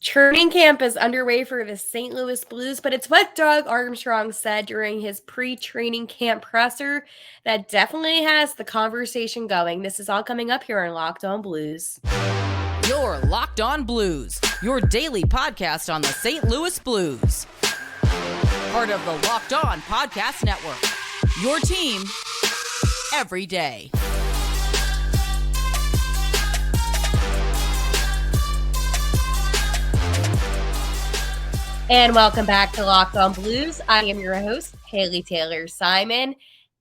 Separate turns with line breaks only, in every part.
Training camp is underway for the St. Louis Blues, but it's what Doug Armstrong said during his pre-training camp presser that definitely has the conversation going. This is all coming up here on Locked On Blues.
You're Locked On Blues, your daily podcast on the St. Louis Blues. Part of the Locked On Podcast Network, your team every day.
And welcome back to Locked On Blues. I am your host, Haley Taylor Simon,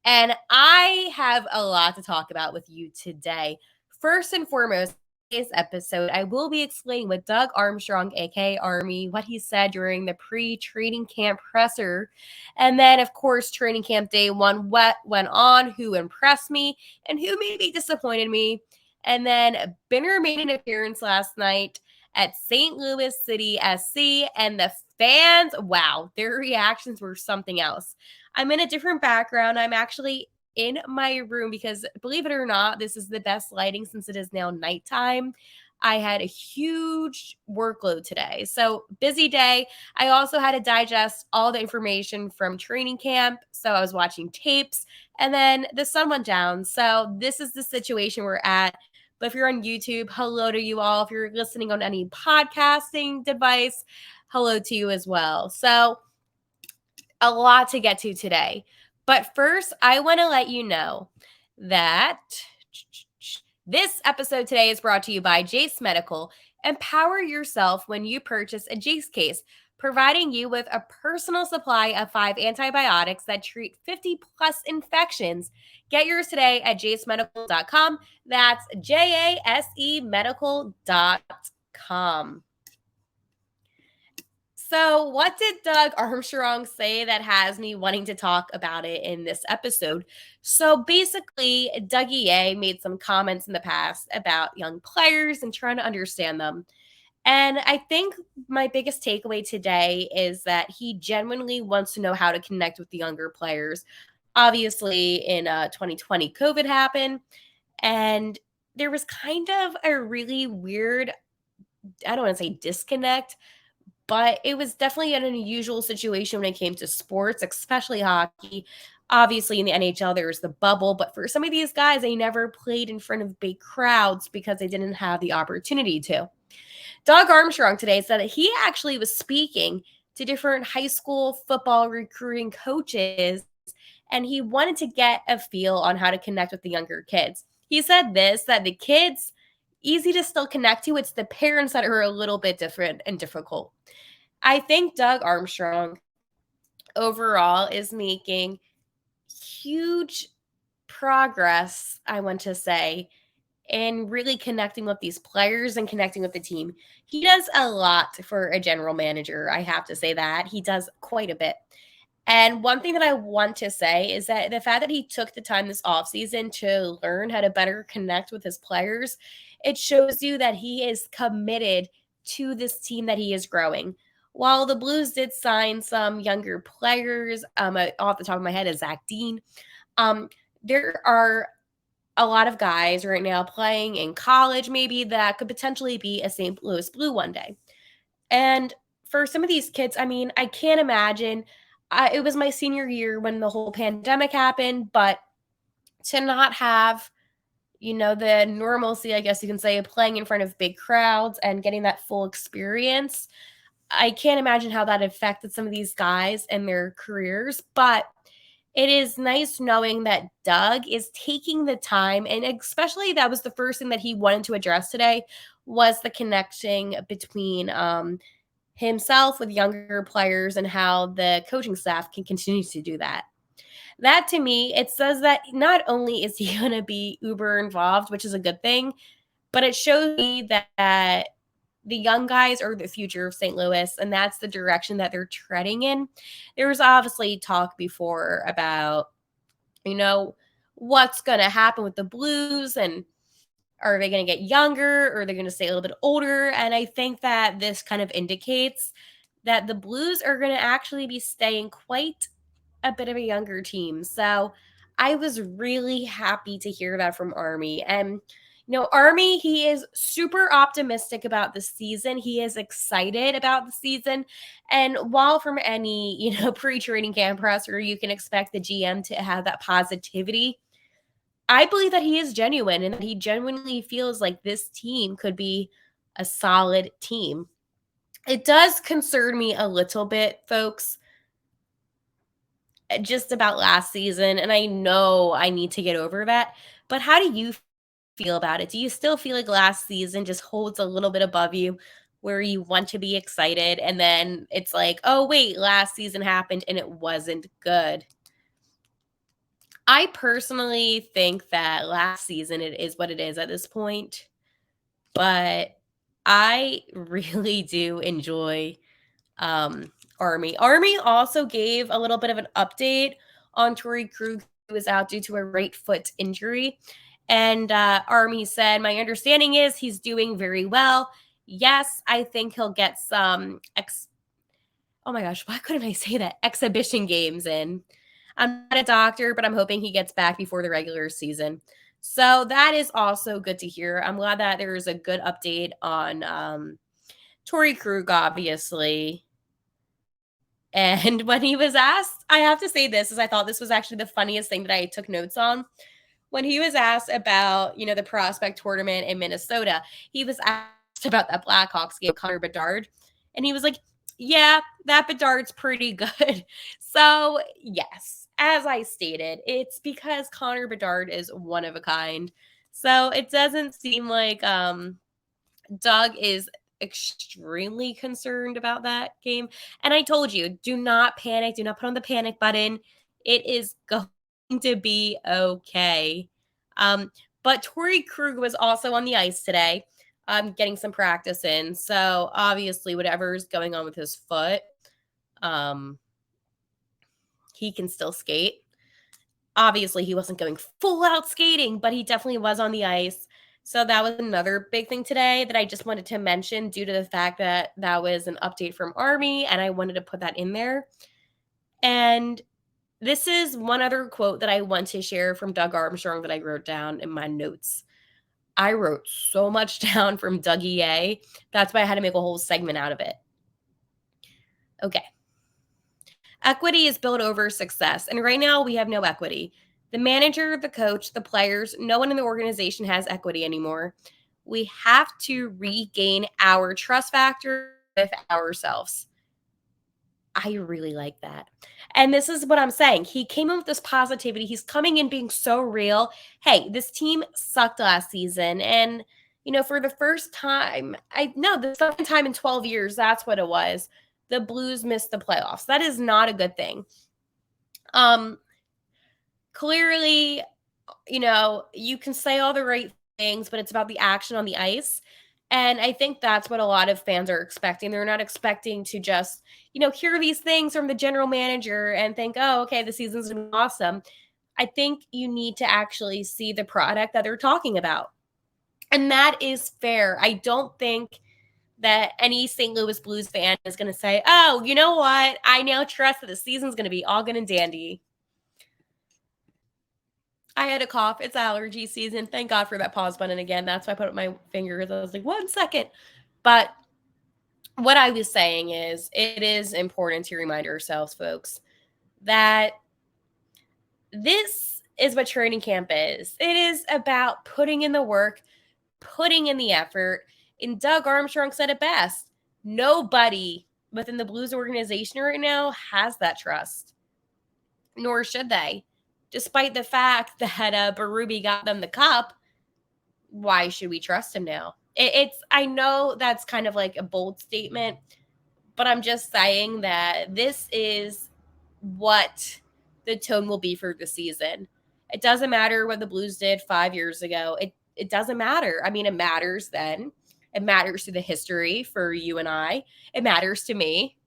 and I have a lot to talk about with you today. First and foremost, today's episode, I will be explaining what Doug Armstrong, aka Army, what he said during the pre-training camp presser. And then, of course, training camp day one, what went on, who impressed me, and who maybe disappointed me. And then Binner made an appearance last night at St. Louis City SC, and the fans, wow, their reactions were something else. I'm in a different background. I'm actually in my room because, believe it or not, this is the best lighting since it is now nighttime. I had a huge workload today. So, busy day. I also had to digest all the information from training camp. So, I was watching tapes, and then the sun went down. So, this is the situation we're at. But if you're on YouTube, hello to you all. If you're listening on any podcasting device, hello to you as well. So, a lot to get to today. But first, I want to let you know that this episode today is brought to you by Jase Medical. Empower yourself when you purchase a Jase case, providing you with a personal supply of 5 antibiotics that treat 50 plus infections. Get yours today at jasemedical.com. That's JASE medical.com. So, what did Doug Armstrong say that has me wanting to talk about it in this episode? So, basically, Dougie A made some comments in the past about young players and trying to understand them. And I think my biggest takeaway today is that he genuinely wants to know how to connect with the younger players. Obviously, in 2020, COVID happened, and there was kind of a really weird, I don't want to say disconnect, but it was definitely an unusual situation when it came to sports, especially hockey. Obviously, in the NHL, there was the bubble, but for some of these guys, they never played in front of big crowds because they didn't have the opportunity to. Doug Armstrong today said that he actually was speaking to different high school football recruiting coaches, and he wanted to get a feel on how to connect with the younger kids. He said this, that the kids, easy to still connect to. It's the parents that are a little bit different and difficult. I think Doug Armstrong overall is making huge progress, I want to say, in really connecting with these players and connecting with the team. He does a lot for a general manager. I have to say that. He does quite a bit. And one thing that I want to say is that the fact that he took the time this offseason to learn how to better connect with his players, it shows you that he is committed to this team that he is growing. While the Blues did sign some younger players, off the top of my head is Zach Dean, there are a lot of guys right now playing in college maybe that could potentially be a St. Louis Blue one day. And for some of these kids, I mean, I can't imagine. It was my senior year when the whole pandemic happened, but to not have, the normalcy, I guess you can say, of playing in front of big crowds and getting that full experience, I can't imagine how that affected some of these guys and their careers. But it is nice knowing that Doug is taking the time, and especially that was the first thing that he wanted to address today, was the connection between himself with younger players and how the coaching staff can continue to do that. That to me, it says that not only is he going to be uber involved, which is a good thing, but it shows me that the young guys are the future of St. Louis, and that's the direction that they're treading in. There was obviously talk before about, what's going to happen with the Blues, and are they going to get younger, or are they going to stay a little bit older? And I think that this kind of indicates that the Blues are going to actually be staying quite a bit of a younger team. So I was really happy to hear that from Army. And Army, he is super optimistic about the season. He is excited about the season. And while from any, pre-training camp presser, you can expect the GM to have that positivity, I believe that he is genuine and that he genuinely feels like this team could be a solid team. It does concern me a little bit, folks, just about last season. And I know I need to get over that. But how do you feel about it? Do you still feel like last season just holds a little bit above you where you want to be excited and then it's like, oh, wait, last season happened and it wasn't good? I personally think that last season it is what it is at this point, but I really do enjoy Army. Army also gave a little bit of an update on Torey Krug, who was out due to a right foot injury. And Army said, my understanding is he's doing very well. Yes, I think he'll get some oh my gosh, why couldn't I say that? Exhibition games in. I'm not a doctor, but I'm hoping he gets back before the regular season. So that is also good to hear. I'm glad that there is a good update on Torey Krug, obviously. And when he was asked, I have to say this, as I thought this was actually the funniest thing that I took notes on. When he was asked about, the prospect tournament in Minnesota, he was asked about that Blackhawks game, Connor Bedard. And he was like, yeah, that Bedard's pretty good. So, yes, as I stated, it's because Connor Bedard is one of a kind. So it doesn't seem like Doug is extremely concerned about that game. And I told you, do not panic. Do not put on the panic button. It is going to be okay. But Torey Krug was also on the ice today, getting some practice in. So obviously, whatever's going on with his foot, he can still skate. Obviously, he wasn't going full out skating, but he definitely was on the ice. So that was another big thing today that I just wanted to mention due to the fact that that was an update from Army, and I wanted to put that in there. And this is one other quote that I want to share from Doug Armstrong that I wrote down in my notes. I wrote so much down from Doug EA. That's why I had to make a whole segment out of it. Okay. Equity is built over success, and right now we have no equity. The manager, the coach, the players, no one in the organization has equity anymore. We have to regain our trust factor with ourselves. I really like that. And this is what I'm saying. He came in with this positivity. He's coming in being so real. Hey, this team sucked last season. And, for the first time, the second time in 12 years, that's what it was. The Blues missed the playoffs. That is not a good thing. Clearly, you can say all the right things, but it's about the action on the ice. And I think that's what a lot of fans are expecting. They're not expecting to just, hear these things from the general manager and think, oh, okay, the season's going to be awesome. I think you need to actually see the product that they're talking about. And that is fair. I don't think that any St. Louis Blues fan is going to say, oh, you know what? I now trust that the season's going to be all good and dandy. I had a cough. It's allergy season. Thank God for that pause button again. That's why I put up my fingers. I was like, 1 second. But what I was saying is it is important to remind ourselves, folks, that this is what training camp is. It is about putting in the work, putting in the effort. And Doug Armstrong said it best. Nobody within the Blues organization right now has that trust, nor should they. Despite the fact that Berube got them the cup, why should we trust him now? I know that's kind of like a bold statement, but I'm just saying that this is what the tone will be for the season. It doesn't matter what the Blues did 5 years ago. It doesn't matter. I mean, it matters then. It matters to the history for you and I. It matters to me.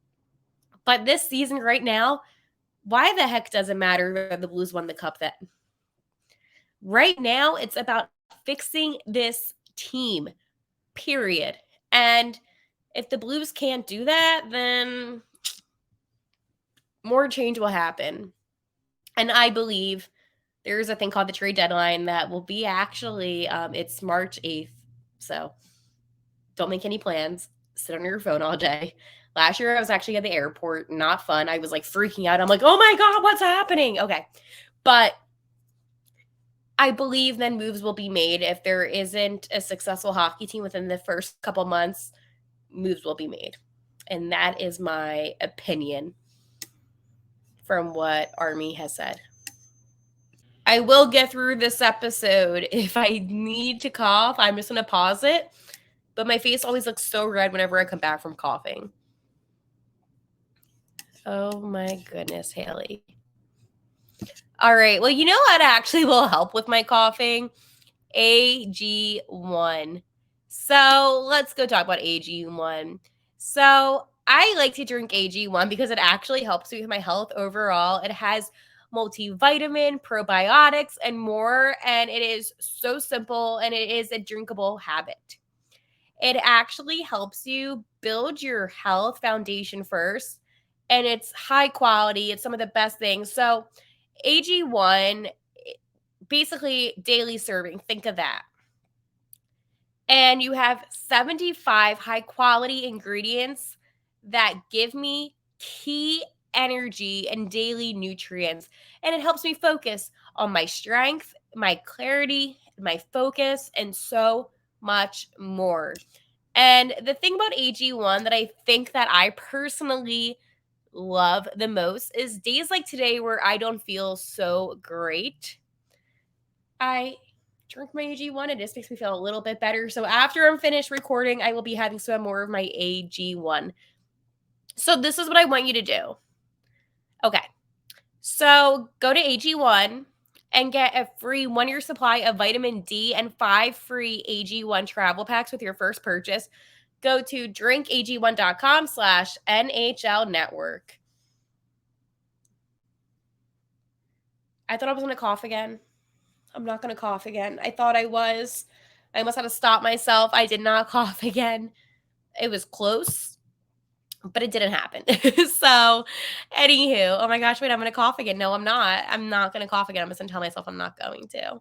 But this season right now, why the heck does it matter that the Blues won the cup then? Right now, it's about fixing this team, period. And if the Blues can't do that, then more change will happen. And I believe there's a thing called the trade deadline that will be actually, it's March 8th. So don't make any plans. Sit on your phone all day. Last year, I was actually at the airport. Not fun. I was like freaking out. I'm like, oh my God, what's happening? Okay. But I believe then moves will be made. If there isn't a successful hockey team within the first couple months, moves will be made. And that is my opinion from what Army has said. I will get through this episode. If I need to cough, I'm just going to pause it. But my face always looks so red whenever I come back from coughing. Oh my goodness, Haley. All right. Well, you know what actually will help with my coughing? AG1. So let's go talk about AG1. So I like to drink AG1 because it actually helps me with my health overall. It has multivitamin, probiotics, and more. And it is so simple and it is a drinkable habit. It actually helps you build your health foundation first. And it's high quality. It's some of the best things. So AG1, basically daily serving. Think of that. And you have 75 high quality ingredients that give me key energy and daily nutrients. And it helps me focus on my strength, my clarity, my focus, and so much more. And the thing about AG1 that I think that I personally love the most is days like today where I don't feel so great. I drink my AG1 and it just makes me feel a little bit better. So after I'm finished recording, I will be having some more of my AG1. So this is what I want you to do. Okay. So go to AG1 and get a free 1-year supply of vitamin D and 5 free AG1 travel packs with your first purchase. Go to drinkag1.com/NHL network. I thought I was going to cough again. I'm not going to cough again. I thought I was. I almost had to stop myself. I did not cough again. It was close, but it didn't happen. So, anywho, oh my gosh, wait, I'm going to cough again. No, I'm not. I'm not going to cough again. I'm just going to tell myself I'm not going to.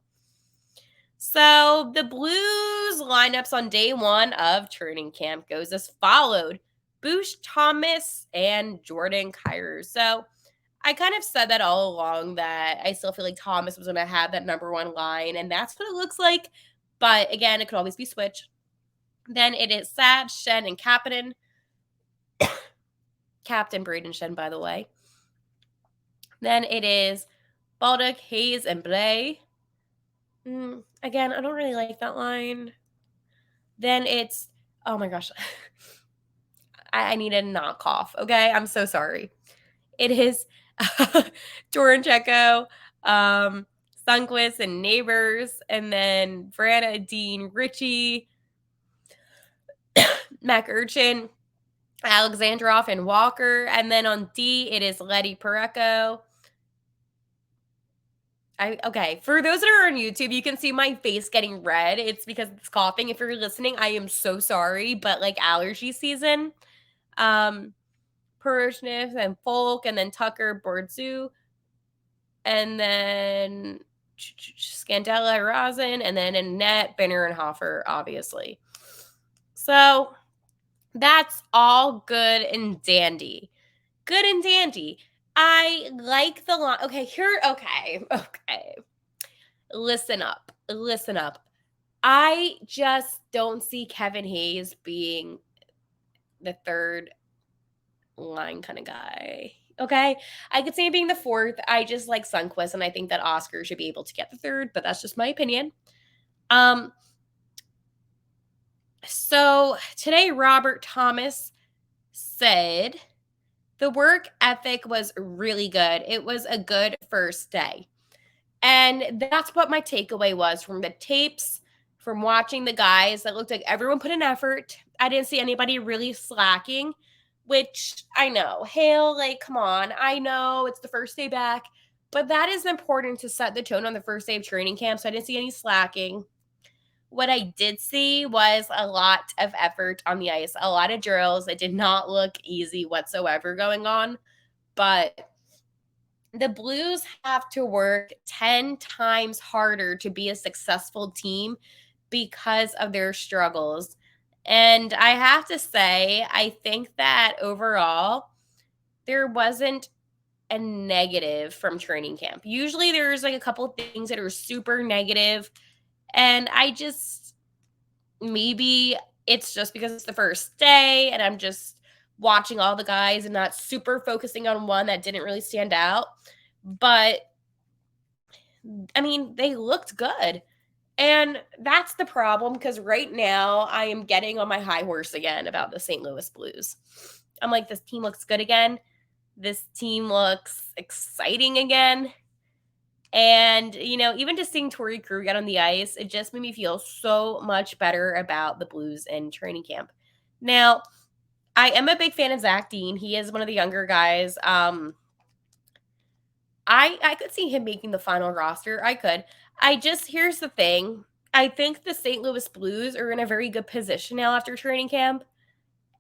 So, the Blues lineups on day 1 of training camp goes as followed. Boosh Thomas and Jordan Kyrou. So, I kind of said that all along that I still feel like Thomas was going to have that number 1 line, and that's what it looks like. But again, it could always be switched. Then it is Sad, Shen, and Kapanen. Captain Braden Shen, by the way. Then it is Baldock, Hayes, and Blay. Again, I don't really like that line. Then it's, oh my gosh. I need to not cough, okay? I'm so sorry. It is Jordan Checo, Sunquist, and Neighbors, and then Verana, Dean, Richie, McUrchin, Alexandrov, and Walker. And then on D, it is Letty Pareco. Okay, for those that are on YouTube, you can see my face getting red. It's because it's coughing. If you're listening, I am so sorry, but like allergy season. Pershniff and Folk, and then Tucker, Bordzoo, and then Scandella, Rosin, and then Annette, Benner, and Hoffer, obviously. So that's all good and dandy. Good and dandy. I like the line. Okay, here. Okay. Listen up. I just don't see Kevin Hayes being the third line kind of guy. Okay. I could see him being the fourth. I just like Sunquist, and I think that Oscar should be able to get the third, but that's just my opinion. So today, Robert Thomas said the work ethic was really good. It was a good first day. And that's what my takeaway was from the tapes, from watching the guys. That looked like everyone put an effort. I didn't see anybody really slacking, which I know. Hale, like, come on. I know it's the first day back, but that is important to set the tone on the first day of training camp. So I didn't see any slacking. What I did see was a lot of effort on the ice, a lot of drills. It did not look easy whatsoever going on, but the Blues have to work 10 times harder to be a successful team because of their struggles. And I have to say, I think that overall, there wasn't a negative from training camp. Usually there's like a couple things that are super negative, and I just, maybe it's just because it's the first day and I'm just watching all the guys and not super focusing on one that didn't really stand out. But I mean, they looked good. And that's the problem, because right now I am getting on my high horse again about the St. Louis Blues. I'm like, this team looks good again. This team looks exciting again. And, even just seeing Torey Krug out on the ice, it just made me feel so much better about the Blues in training camp. Now, I am a big fan of Zach Dean. He is one of the younger guys. I could see him making the final roster. I could. Here's the thing. I think the St. Louis Blues are in a very good position now after training camp.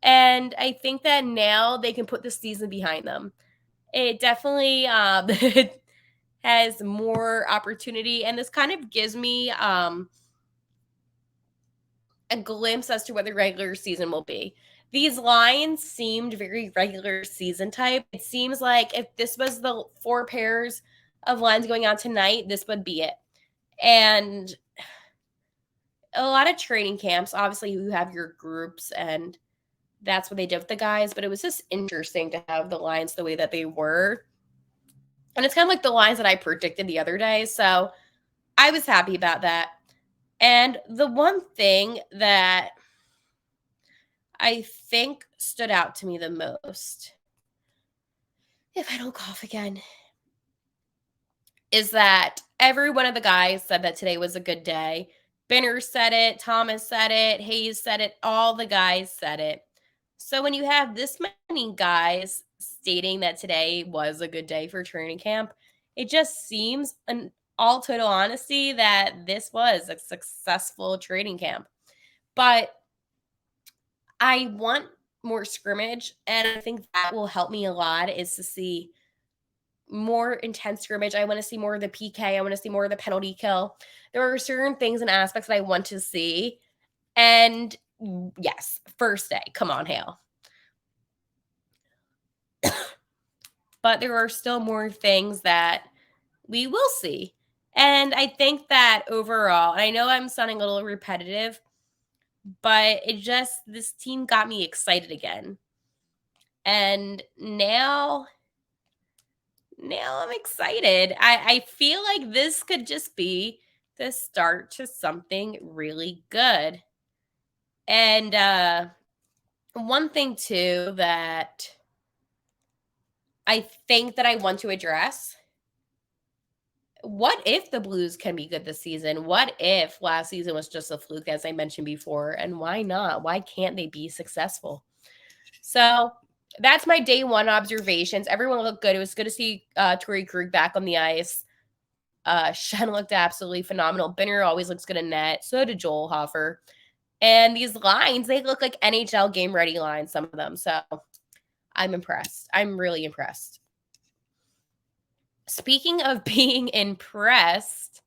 And I think that now they can put the season behind them. It definitely has more opportunity. And this kind of gives me a glimpse as to what the regular season will be. These lines seemed very regular season type. It seems like if this was the 4 pairs of lines going on tonight, this would be it. And a lot of training camps, obviously, you have your groups, and that's what they did with the guys. But it was just interesting to have the lines the way that they were. And it's kind of like the lines that I predicted the other day. So I was happy about that. And the one thing that I think stood out to me the most, if I don't cough again, is that every one of the guys said that today was a good day. Benner said it, Thomas said it, Hayes said it, all the guys said it. So when you have this many guys stating that today was a good day for training camp, it just seems, in all total honesty, that this was a successful training camp. But I want more scrimmage, and I think that will help me a lot, is to see more intense scrimmage. I want to see more of the PK. I want to see more of the penalty kill. There are certain things and aspects that I want to see. And yes, first day. Come on, Hale. But there are still more things that we will see. And I think that overall, and I know I'm sounding a little repetitive, but this team got me excited again. And now I'm excited. I feel like this could just be the start to something really good. And one thing too that I think that I want to address, what if the Blues can be good this season? What if last season was just a fluke, as I mentioned before? And why not? Why can't they be successful? So that's my day one observations. Everyone looked good. It was good to see Torey Krug back on the ice. Shen looked absolutely phenomenal. Benner always looks good in net. So did Joel Hofer. And these lines, they look like NHL game-ready lines, some of them. So I'm impressed. I'm really impressed. Speaking of being impressed,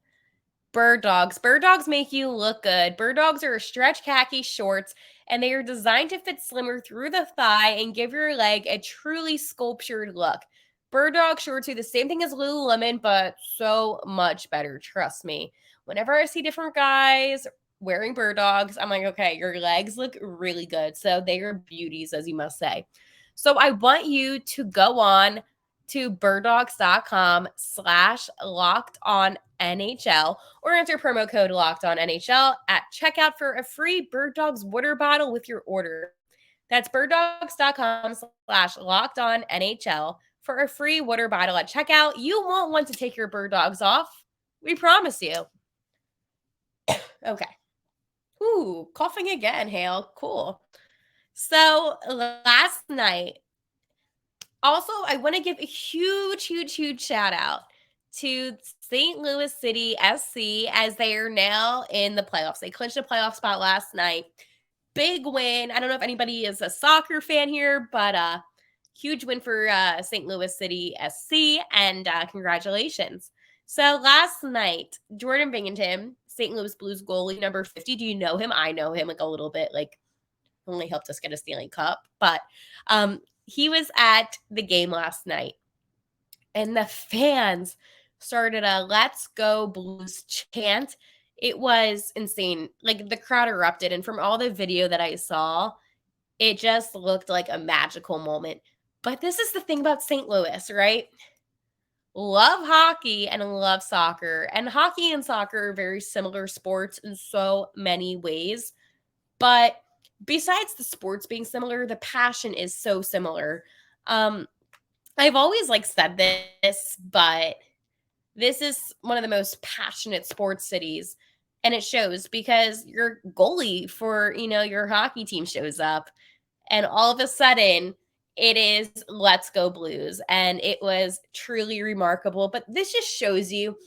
Birddogs. Birddogs make you look good. Birddogs are stretch khaki shorts, and they are designed to fit slimmer through the thigh and give your leg a truly sculptured look. Birddog shorts are the same thing as Lululemon, but so much better. Trust me. Whenever I see different guys wearing Birddogs, I'm like, okay, your legs look really good. So they are beauties, as you must say. So I want you to go on to birddogs.com/LockedOnNHL or enter promo code LockedOnNHL at checkout for a free Birddogs water bottle with your order. That's birddogs.com/LockedOnNHL for a free water bottle at checkout. You won't want to take your Birddogs off. We promise you. Okay. Ooh, coughing again, Hale. Cool. So last night, also, I want to give a huge, huge, huge shout out to St. Louis City SC, as they are now in the playoffs. They clinched a playoff spot last night. Big win. I don't know if anybody is a soccer fan here, but huge win for St. Louis City SC, and congratulations. So last night, Jordan Binghamton, St. Louis Blues goalie, number 50. Do you know him? I know him like a little bit, like only helped us get a Stanley Cup. But he was at the game last night, and the fans started a "Let's Go Blues" chant. It was insane. Like the crowd erupted, and from all the video that I saw, it just looked like a magical moment. But this is the thing about St. Louis, right? Love hockey and love soccer. And hockey and soccer are very similar sports in so many ways. But besides the sports being similar, the passion is so similar. I've always said this, but this is one of the most passionate sports cities, and it shows because your goalie for, your hockey team shows up, and all of a sudden it is "Let's Go Blues," and it was truly remarkable. But this just shows you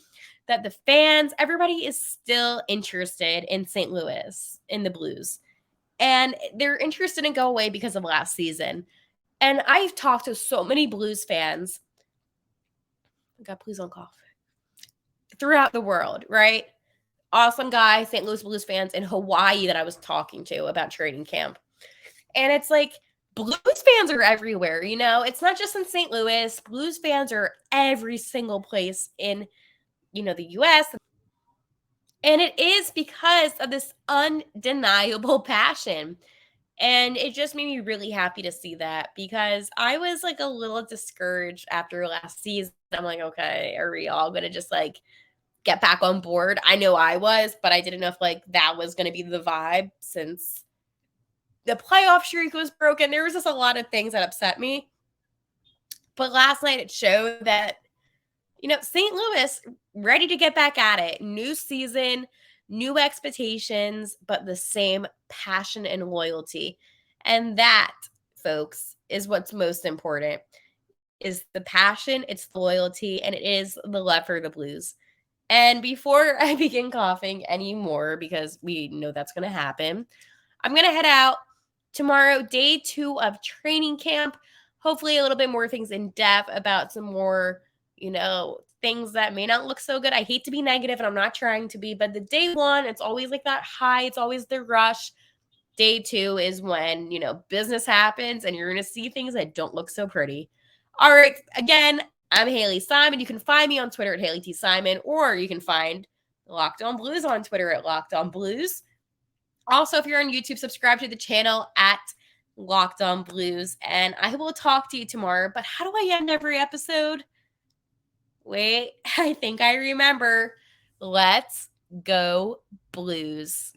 that the fans, everybody is still interested in St. Louis, in the Blues, and they're interested in go away because of last season. And I've talked to so many Blues fans. God, please don't cough. Throughout the world, right? Awesome guy, St. Louis Blues fans in Hawaii that I was talking to about training camp. And it's like, Blues fans are everywhere, It's not just in St. Louis. Blues fans are every single place in, the U.S. And it is because of this undeniable passion. And it just made me really happy to see that, because I was a little discouraged after last season. I'm like, okay, are we all going to just get back on board? I know I was, but I didn't know if that was going to be the vibe since the playoff streak was broken. There was just a lot of things that upset me. But last night it showed that, St. Louis ready to get back at it. New season, new expectations, but the same passion and loyalty. And that, folks, is what's most important. Is the passion, it's the loyalty, and it is the love for the Blues. And before I begin coughing anymore, because we know that's going to happen, I'm going to head out tomorrow, day 2 of training camp. Hopefully a little bit more things in depth about some more, things that may not look so good. I hate to be negative, and I'm not trying to be, but the day 1, it's always that high. It's always the rush. Day 2 is when, business happens and you're going to see things that don't look so pretty. All right. Again, I'm Haley Simon. You can find me on Twitter at Haley T. Simon, or you can find Locked On Blues on Twitter at Locked On Blues. Also, if you're on YouTube, subscribe to the channel at Locked On Blues, and I will talk to you tomorrow. But how do I end every episode? Wait, I think I remember. Let's go Blues.